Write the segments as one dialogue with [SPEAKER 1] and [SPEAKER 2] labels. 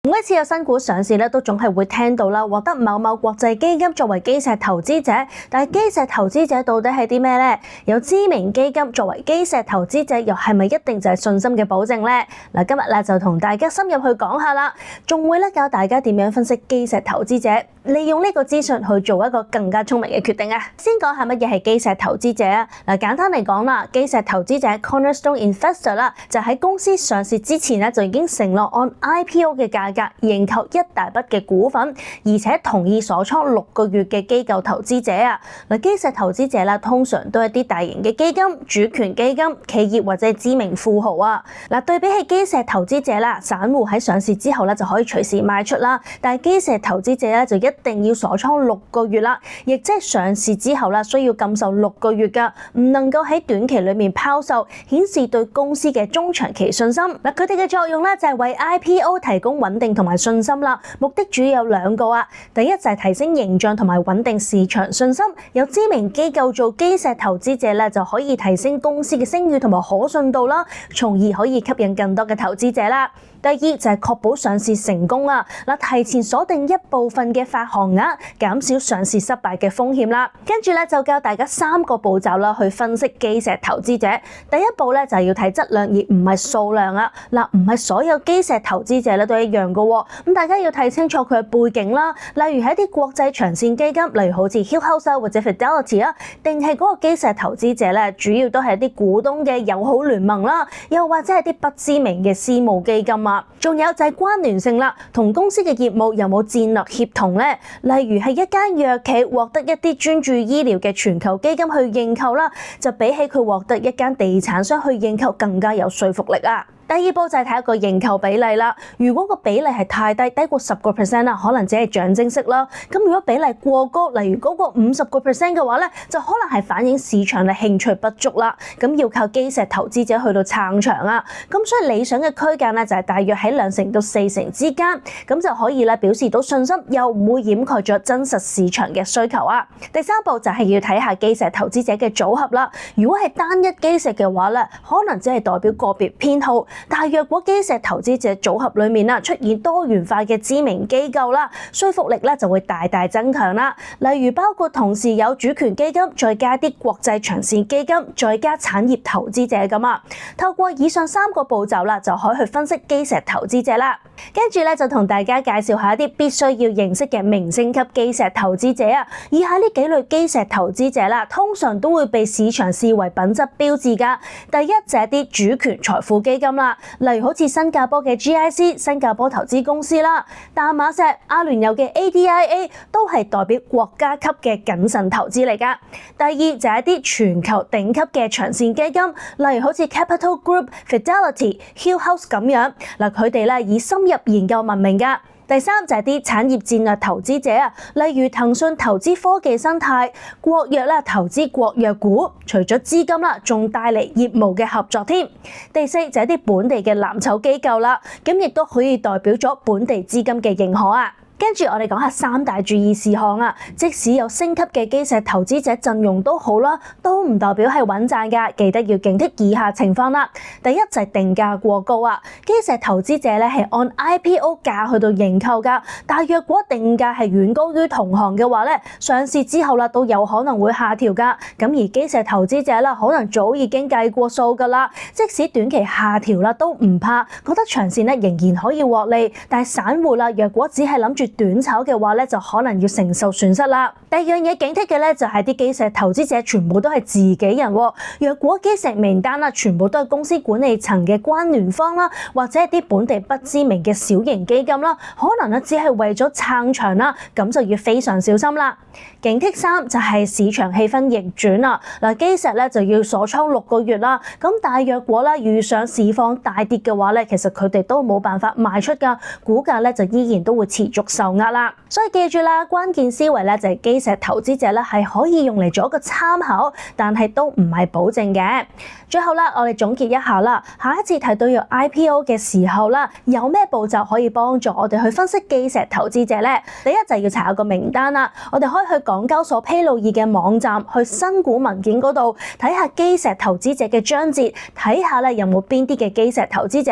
[SPEAKER 1] 每一次有新股上市咧，都總係會聽到啦，獲得某某國際基金作為基石投資者。但係基石投資者到底係啲咩呢？有知名基金作為基石投資者，又係咪一定就係信心嘅保證呢？嗱，今日咧就同大家深入去講下啦，仲會咧教大家點樣分析基石投資者，利用呢個資訊去做一個更加聰明嘅決定啊！先講下乜嘢係基石投資者啊？嗱，簡單嚟講啦，基石投資者 Cornerstone Investor 啦，就喺公司上市之前咧就已經承諾按 IPO 嘅價格認購一大筆嘅股份，而且同意鎖倉6個月嘅機構投資者啊！嗱，基石投資者啦，通常都係啲大型嘅基金、主權基金、企業或者係知名富豪啊！嗱，對比起基石投資者啦，散戶喺上市之後咧就可以隨時賣出啦，但係基石投資者咧就一定要鎖倉6個月啦，亦即係上市之後啦需要禁售6個月㗎，唔能夠喺短期裡面拋售，顯示對公司嘅中長期信心。嗱，佢哋嘅作用咧就係為 IPO 提供穩定同埋信心啦，目的主要有2個啊。第一就係提升形象同埋穩定市場信心，有知名機構做基石投資者咧，就可以提升公司嘅聲譽同埋可信度啦，從而可以吸引更多嘅投資者啦。第二就係確保上市成功啊！嗱，提前鎖定一部分嘅發行額，減少上市失敗嘅風險啦。跟住咧就教大家3個步驟啦，去分析基石投資者。第一步咧就係要睇質量而唔係數量啊！嗱，唔係所有基石投資者咧都一樣㗎喎。咁大家要睇清楚佢嘅背景啦，例如係一啲國際長線基金，例如好似 Hill House 或者 Fidelity 啊，定係嗰個基石投資者咧，主要都係一啲股東嘅友好聯盟啦，又或者係啲不知名嘅私募基金啊。仲有就係關聯性啦，同公司嘅業務有冇戰略協同呢？例如係一間藥企獲得一啲專注醫療嘅全球基金去認購啦，就比起佢獲得一間地產商去認購更加有說服力啊！第二步就係睇一個認購比例啦。如果個比例係太低，低過10% 啦，可能只係象徵式啦。咁如果比例過高，例如嗰個50% 嘅話咧，就可能係反映市場嘅興趣不足啦。咁要靠基石投資者去到撐場啊。咁所以理想嘅區間咧就係大約喺2成到4成之間，咁就可以咧表示到信心，又唔會掩蓋咗真實市場嘅需求啊。第三步就係要睇下基石投資者嘅組合啦。如果係單一基石嘅話咧，可能只係代表個別偏好。但係若果基石投資者組合裏面出現多元化嘅知名機構啦，說服力就會大大增強啦。例如包括同時有主權基金，再加啲國際長線基金，再加產業投資者咁啊。透過以上3個步驟啦，就可以去分析基石投資者啦。跟住就同大家介紹下一啲必須要認識嘅明星級基石投資者啊。以下呢幾類基石投資者啦，通常都會被市場視為品質標誌㗎。第一就係啲主權財富基金啦。例如好似新加坡嘅 GIC 新加坡投資公司啦，淡馬錫、阿聯酋嘅 ADIA 都係代表國家級嘅謹慎投資嚟㗎。第二就係一啲全球頂級嘅長線基金，例如好似 Capital Group、Fidelity、Hill House 咁樣，嗱佢哋以深入研究聞名㗎。第三就係啲產業戰略投資者啊，例如騰訊投資科技生態，國藥投資國藥股，除咗資金啦，仲帶嚟業務嘅合作添。第四就係啲本地嘅藍籌機構啦，咁亦都可以代表咗本地資金嘅認可啊。跟住我哋講下3大注意事項啊，即使有星級嘅基石投資者陣容都好啦，都唔代表係穩賺㗎，記得要警惕以下情況啦。第一就係定價過高啊，基石投資者係按 IPO 價去到認購㗎，但若果定價係遠高於同行嘅話咧，上市之後都有可能會下調㗎。咁而基石投資者可能早已經計過數㗎啦，即使短期下調都唔怕，覺得長線仍然可以獲利。但係散戶若果只係諗住短炒嘅話就可能要承受損失啦。第二樣嘢警惕嘅就係啲基石投資者全部都係自己人喎。若果基石名單全部都係公司管理層嘅關聯方啦，或者係啲本地不知名嘅小型基金啦，可能只係為咗撐場啦，咁就要非常小心啦。警惕3就係市場氣氛逆轉啦。嗱，基石就要鎖倉6個月啦。咁但係若果遇上市況大跌嘅話其實佢哋都冇辦法賣出㗎，股價就依然都會持續受壓啦。所以記住啦，關鍵思維咧就係基石投資者咧係可以用嚟做一個參考，但係都唔係保證嘅。最後啦，我哋總結一下啦，下一次睇到有 IPO 嘅時候啦，有咩步驟可以幫助我哋去分析基石投資者咧？第一就係要查一個名單啦，我哋可以去港交所披露易嘅網站，去新股文件嗰度睇下基石投資者嘅章節，睇下咧有冇邊啲嘅基石投資者。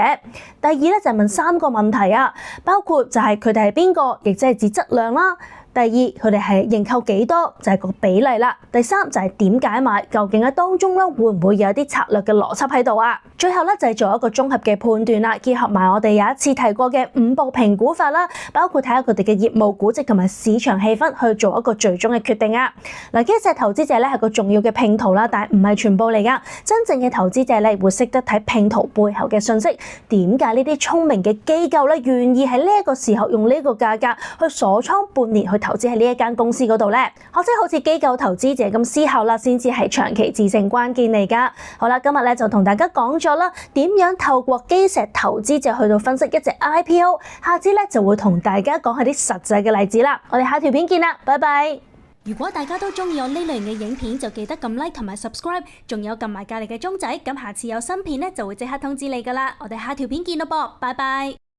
[SPEAKER 1] 第二咧就係問3個問題啊，包括就係佢哋係邊個，亦即係指質量啦。第二，佢哋係認購幾多，就係個比例啦。第三就係點解買，究竟喺當中咧會唔會有啲策略嘅邏輯喺度啊？最後咧就係做一個綜合嘅判斷啦，結合埋我哋有一次提過嘅5步評估法啦，包括睇下佢哋嘅業務估值同埋市場氣氛去做一個最終嘅決定啊。嗱，基石投資者咧係個重要嘅拼圖啦，但係唔係全部嚟噶。真正嘅投資者咧會識得睇拼圖背後嘅信息，點解呢啲聰明嘅機構咧願意喺呢一個時候用呢個價格去鎖倉半年去投資喺呢一間公司嗰度咧？學識好似機構投資者咁思考啦，先至係長期致勝關鍵嚟噶。好啦，今日咧就同大家講咗啦，點樣透過基石投資者去到分析一隻 IPO。下次咧就會同大家講下啲實際嘅例子啦。我哋下條片見啦，拜拜。
[SPEAKER 2] 如果大家都中意我呢類型嘅影片，就記得撳 like 同埋 subscribe， 仲有撳埋隔籬嘅鐘仔，咁下次有新片咧就會即刻通知你噶啦。我哋下條片見咯噃，拜拜。